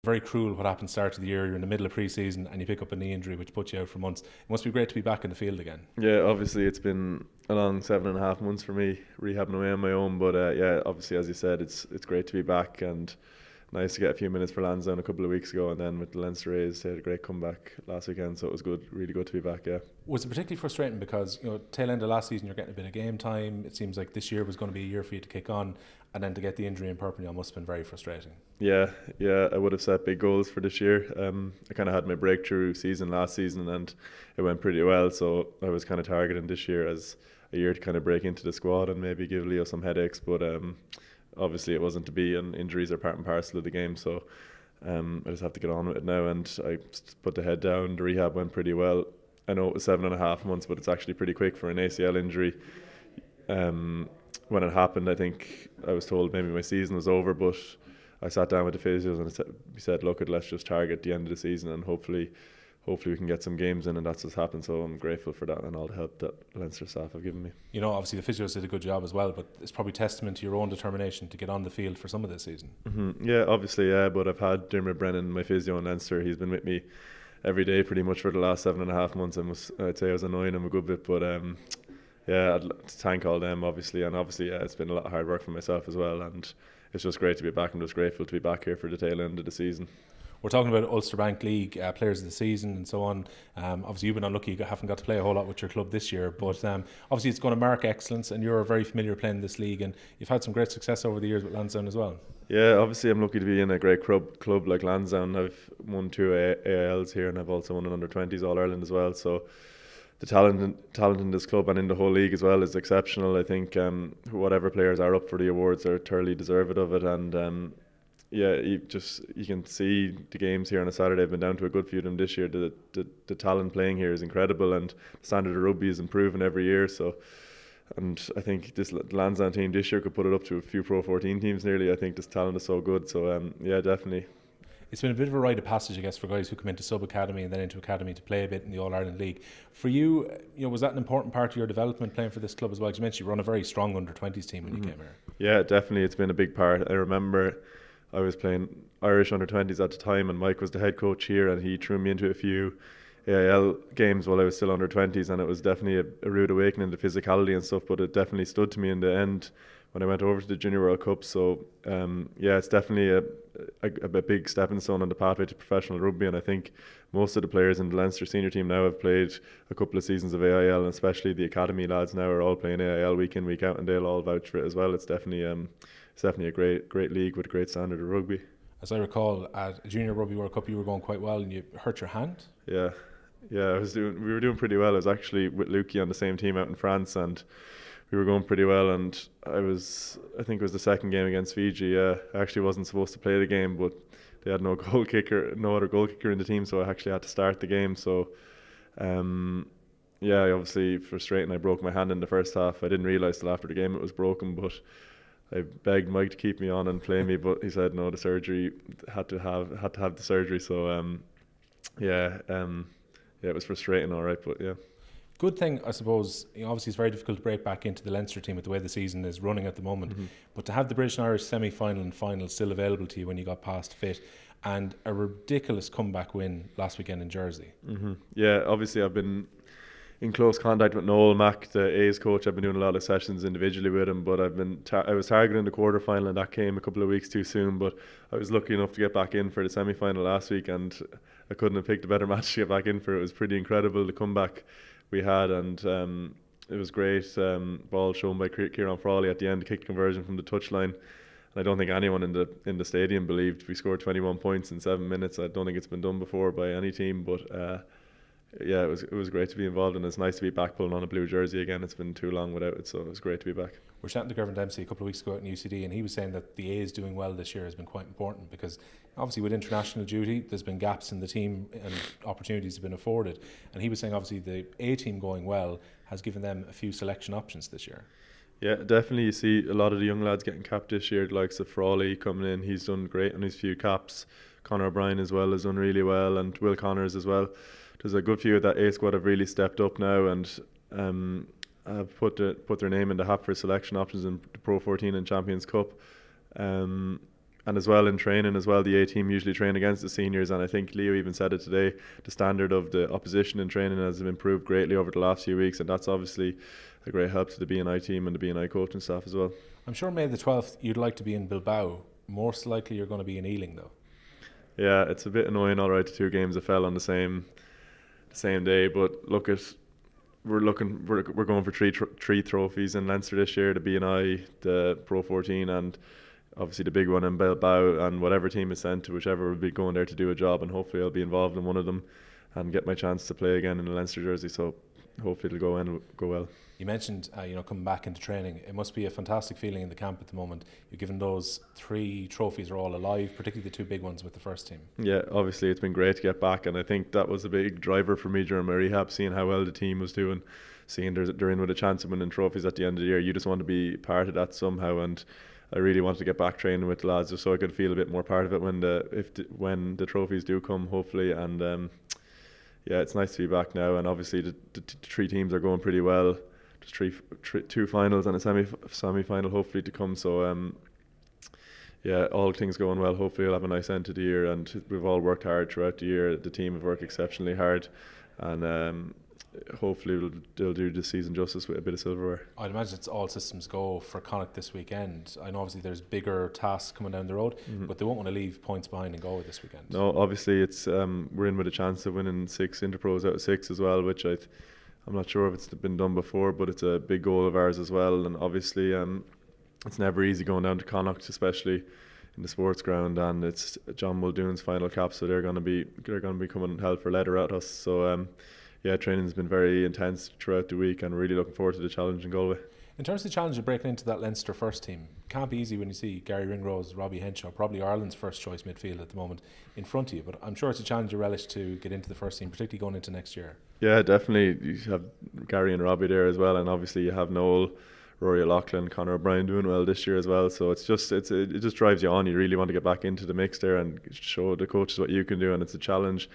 very cruel what happened start of the year. You're in the middle of pre-season and you pick up a knee injury which puts you out for months. It must be great to be back in the field again. Yeah, obviously it's been a long 7.5 months for me rehabbing away on my own, but yeah, obviously as you said, it's great to be back, and nice to get a few minutes for Lansdowne a couple of weeks ago, and then with the Leinster Rays, they had a great comeback last weekend, so it was good, really good to be back. Yeah. Was it particularly frustrating because, you know, tail end of last season you're getting a bit of game time? It seems like this year was going to be a year for you to kick on, and then to get the injury in Perpignan must have been very frustrating. Yeah, I would have set big goals for this year. I kind of had my breakthrough season last season, and it went pretty well, so I was kind of targeting this year as a year to kind of break into the squad and maybe give Leo some headaches, but obviously it wasn't to be, and injuries are part and parcel of the game, so I just have to get on with it now, and I put the head down. The rehab went pretty well. I know it was 7.5 months, but it's actually pretty quick for an ACL injury. When it happened, I think I was told maybe my season was over, but I sat down with the physios and we said, look, let's just target the end of the season, and hopefully we can get some games in, and that's what's happened. So I'm grateful for that and all the help that Leinster staff have given me. You know, obviously the physios did a good job as well, but it's probably testament to your own determination to get on the field for some of this season. Yeah, obviously, yeah, but I've had Dermot Brennan, my physio in Leinster. He's been with me every day pretty much for the last 7.5 months. I'd say I was annoying him a good bit, but yeah, I'd like to thank all them, obviously, and obviously, yeah, it's been a lot of hard work for myself as well, and it's just great to be back. I'm just grateful to be back here for the tail end of the season. We're talking about Ulster Bank League players of the season and so on. Obviously you've been unlucky, you haven't got to play a whole lot with your club this year, but obviously it's going to mark excellence, and you're very familiar playing this league, and you've had some great success over the years with Lansdowne as well. Yeah, obviously I'm lucky to be in a great club like Lansdowne. I've won 2 AILs here, and I've also won an under-20s All-Ireland as well, so the talent in this club and in the whole league as well is exceptional. I think whatever players are up for the awards are thoroughly deserving of it, and yeah, you can see the games here on a Saturday. I've been down to a good few of them this year. The talent playing here is incredible, and the standard of rugby is improving every year. So, and I think this Lansdowne team this year could put it up to a few Pro 14 teams nearly. I think this talent is so good. So yeah, definitely. It's been a bit of a rite of passage, I guess, for guys who come into sub-academy and then into academy to play a bit in the All-Ireland League. For you, was that an important part of your development playing for this club as well? Because you mentioned you run a very strong under-20s team when you came here. Yeah, definitely. It's been a big part. I remember I was playing Irish under-20s at the time, and Mike was the head coach here, and he threw me into a few AIL games while I was still under-20s, and it was definitely a rude awakening to physicality and stuff, but it definitely stood to me in the end when I went over to the Junior World Cup. So yeah, it's definitely a big stepping stone on the pathway to professional rugby, and I think most of the players in the Leinster senior team now have played a couple of seasons of AIL, and especially the academy lads now are all playing AIL week in, week out, and they'll all vouch for it as well. It's definitely a great league with a great standard of rugby. As I recall, at a Junior Rugby World Cup you were going quite well and you hurt your hand. Yeah, we were doing pretty well. I was actually with Lukey on the same team out in France, and we were going pretty well, and I think it was the second game against Fiji. I actually wasn't supposed to play the game, but they had no other goal kicker in the team, so I actually had to start the game. So yeah, obviously frustrating. I broke my hand in the first half. I didn't realise till after the game it was broken, but I begged Mike to keep me on and play me, but he said no, the surgery had to have the surgery. So yeah, it was frustrating, all right, but yeah. Good thing, I suppose, obviously it's very difficult to break back into the Leinster team with the way the season is running at the moment, but to have the British and Irish semi-final and final still available to you when you got past fit, and a ridiculous comeback win last weekend in Jersey. Yeah, obviously I've been in close contact with Noel Mack, the A's coach. I've been doing a lot of sessions individually with him, but I was targeting the quarter-final, and that came a couple of weeks too soon, but I was lucky enough to get back in for the semi-final last week, and I couldn't have picked a better match to get back in for. It was pretty incredible, the comeback we had, and it was great. Ball shown by Kieran Frawley at the end, kick conversion from the touchline, and I don't think anyone in the stadium believed we scored 21 points in 7 minutes. I don't think it's been done before by any team, but yeah, it was great to be involved, and it's nice to be back pulling on a blue jersey again. It's been too long without it, so it was great to be back. We're chatting to Gervin Dempsey a couple of weeks ago at UCD, and he was saying that the A's doing well this year has been quite important, because obviously with international duty there's been gaps in the team and opportunities have been afforded, and he was saying obviously the A team going well has given them a few selection options this year. Yeah, definitely. You see a lot of the young lads getting capped this year, the likes of Frawley coming in. He's done great on his few caps. Conor O'Brien as well has done really well, and Will Connors as well. There's a good few of that A squad have really stepped up now, and have put their name in the hat for selection options in the Pro 14 and Champions Cup. And as well in training as well, the A team usually train against the seniors, and I think Leo even said it today, the standard of the opposition in training has improved greatly over the last few weeks, and that's obviously a great help to the BNI team and the BNI coaching staff as well. I'm sure May the 12th you'd like to be in Bilbao. Most likely you're going to be in Ealing though. Yeah, it's a bit annoying, all right, the 2 games that fell on the same day, but look at we're going for three trophies in Leinster this year: the BNI, the Pro 14, and obviously the big one in Bilbao. And whatever team is sent to, whichever will be going there to do a job, and hopefully I'll be involved in one of them and get my chance to play again in a Leinster jersey. So hopefully it'll go well. You mentioned coming back into training. It must be a fantastic feeling in the camp at the moment. You're given those 3 trophies are all alive, particularly the 2 big ones with the first team. Yeah, obviously it's been great to get back, and I think that was a big driver for me during my rehab, seeing how well the team was doing, seeing they're in with a chance of winning trophies at the end of the year. You just want to be part of that somehow, and I really wanted to get back training with the lads just so I could feel a bit more part of it when the trophies do come, hopefully. And yeah, it's nice to be back now, and obviously the 3 teams are going pretty well. Just 2 finals and a semi-final hopefully to come. So yeah, all things going well. Hopefully we'll have a nice end to the year, and we've all worked hard throughout the year. The team have worked exceptionally hard, and hopefully they'll do this season justice with a bit of silverware. I'd imagine it's all systems go for Connacht this weekend. I know obviously there's bigger tasks coming down the road, but they won't want to leave points behind and go this weekend. No, obviously it's we're in with a chance of winning 6 Interpros out of 6 as well, which I'm not sure if it's been done before, but it's a big goal of ours as well. And obviously it's never easy going down to Connacht, especially in the sports ground, and it's John Muldoon's final cap, so they're going to be coming hell for leather at us. So yeah, training's been very intense throughout the week, and really looking forward to the challenge in Galway. In terms of the challenge of breaking into that Leinster first team, can't be easy when you see Gary Ringrose, Robbie Henshaw, probably Ireland's first choice midfield at the moment, in front of you. But I'm sure it's a challenge you relish to get into the first team, particularly going into next year. Yeah, definitely. You have Gary and Robbie there as well, and obviously you have Noel, Rory O'Loughlin, Conor O'Brien doing well this year as well. So it just drives you on. You really want to get back into the mix there and show the coaches what you can do, and it's a challenge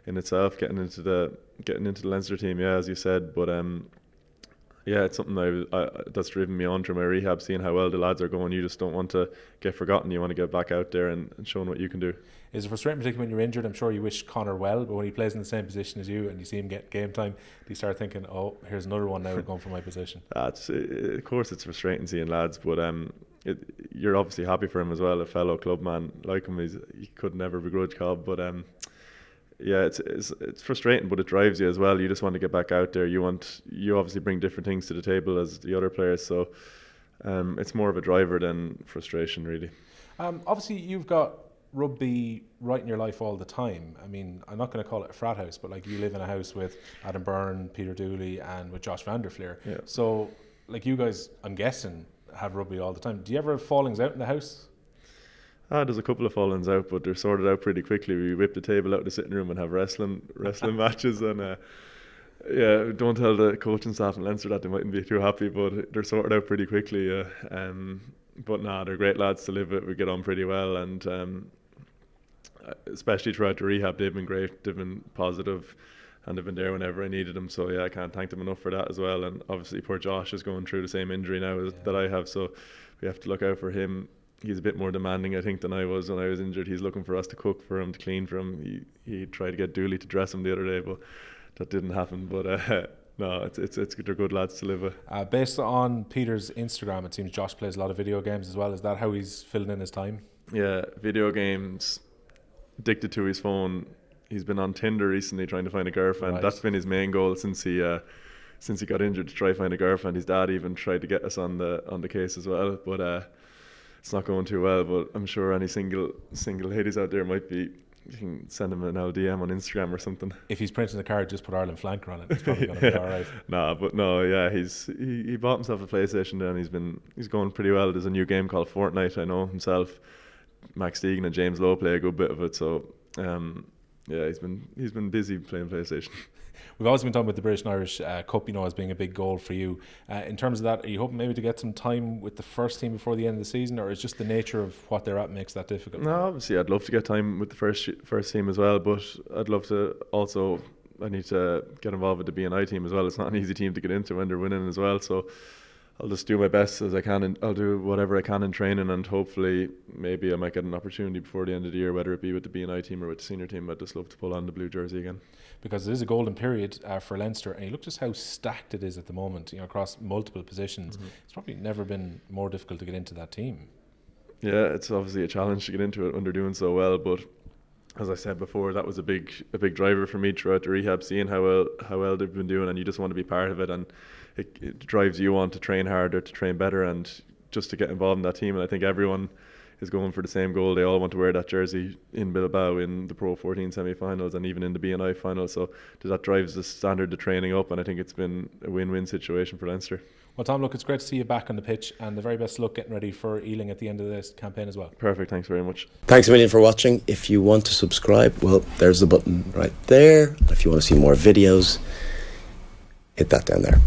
in itself getting into the Leinster team. Yeah, as you said, but yeah, it's something that's driven me on through my rehab, seeing how well the lads are going. You just don't want to get forgotten. You want to get back out there and showing what you can do. Is it frustrating, particularly when you're injured? I'm sure you wish Conor well, but when he plays in the same position as you and you see him get game time, do you start thinking, oh, here's another one now going for my position? Of course it's frustrating seeing lads, but you're obviously happy for him as well, a fellow club man like him. He could never begrudge Cobb, but yeah, it's frustrating, but it drives you as well. You just want to get back out there. You obviously bring different things to the table as the other players, so it's more of a driver than frustration, really. Obviously, you've got rugby right in your life all the time. I mean, I'm not going to call it a frat house, but like you live in a house with Adam Byrne, Peter Dooley, and with Josh van der Fleer. Yeah. So, like you guys, I'm guessing, have rugby all the time. Do you ever have fallings out in the house? There's a couple of fallings out, but they're sorted out pretty quickly. We whip the table out of the sitting room and have wrestling matches, and yeah, don't tell the coaching staff in Leinster that, they mightn't be too happy, but they're sorted out pretty quickly. But they're great lads to live with. We get on pretty well, and especially throughout the rehab, they've been great. They've been positive, and they've been there whenever I needed them. So yeah, I can't thank them enough for that as well. And obviously, poor Josh is going through the same injury now that I have, so we have to look out for him. He's a bit more demanding, I think, than I was when I was injured. He's looking for us to cook for him, to clean for him. He tried to get Dooley to dress him the other day, but that didn't happen. But no, they're good lads to live with. Based on Peter's Instagram, it seems Josh plays a lot of video games as well. Is that how he's filling in his time? Yeah, video games, addicted to his phone. He's been on Tinder recently trying to find a girlfriend. Right. That's been his main goal since he got injured, to try to find a girlfriend. His dad even tried to get us on the case as well, but it's not going too well. But I'm sure any single ladies out there might be. You can send him an LDM on Instagram or something. If he's printing a card, just put Ireland flanker on it. It's probably going to be all right. Yeah, he bought himself a PlayStation and he's going pretty well. There's a new game called Fortnite. I know himself, Max Deegan and James Lowe play a good bit of it. So yeah, he's been busy playing PlayStation. We've always been talking about the British and Irish Cup, as being a big goal for you. In terms of that, are you hoping maybe to get some time with the first team before the end of the season, or is just the nature of what they're at makes that difficult? No, obviously I'd love to get time with the first team as well, but I'd love to also, I need to get involved with the BNI team as well. It's not an easy team to get into when they're winning as well, so I'll just do my best as I can, and I'll do whatever I can in training, and hopefully maybe I might get an opportunity before the end of the year, whether it be with the B&I team or with the senior team. I'd just love to pull on the blue jersey again. Because it is a golden period for Leinster, and you look just how stacked it is at the moment, you know, across multiple positions. It's probably never been more difficult to get into that team. Yeah, it's obviously a challenge to get into it when they're doing so well, but as I said before, that was a big driver for me throughout the rehab, seeing how well they've been doing, and you just want to be part of it, and it drives you on to train harder, to train better, and just to get involved in that team. And I think everyone is going for the same goal. They all want to wear that jersey in Bilbao in the Pro 14 semi-finals and even in the B&I final. So that drives the standard of training up, and I think it's been a win-win situation for Leinster. Well, Tom, look, it's great to see you back on the pitch, and the very best luck getting ready for Ealing at the end of this campaign as well. Perfect, thanks very much. Thanks a million for watching. If you want to subscribe, well, there's the button right there. If you want to see more videos, hit that down there.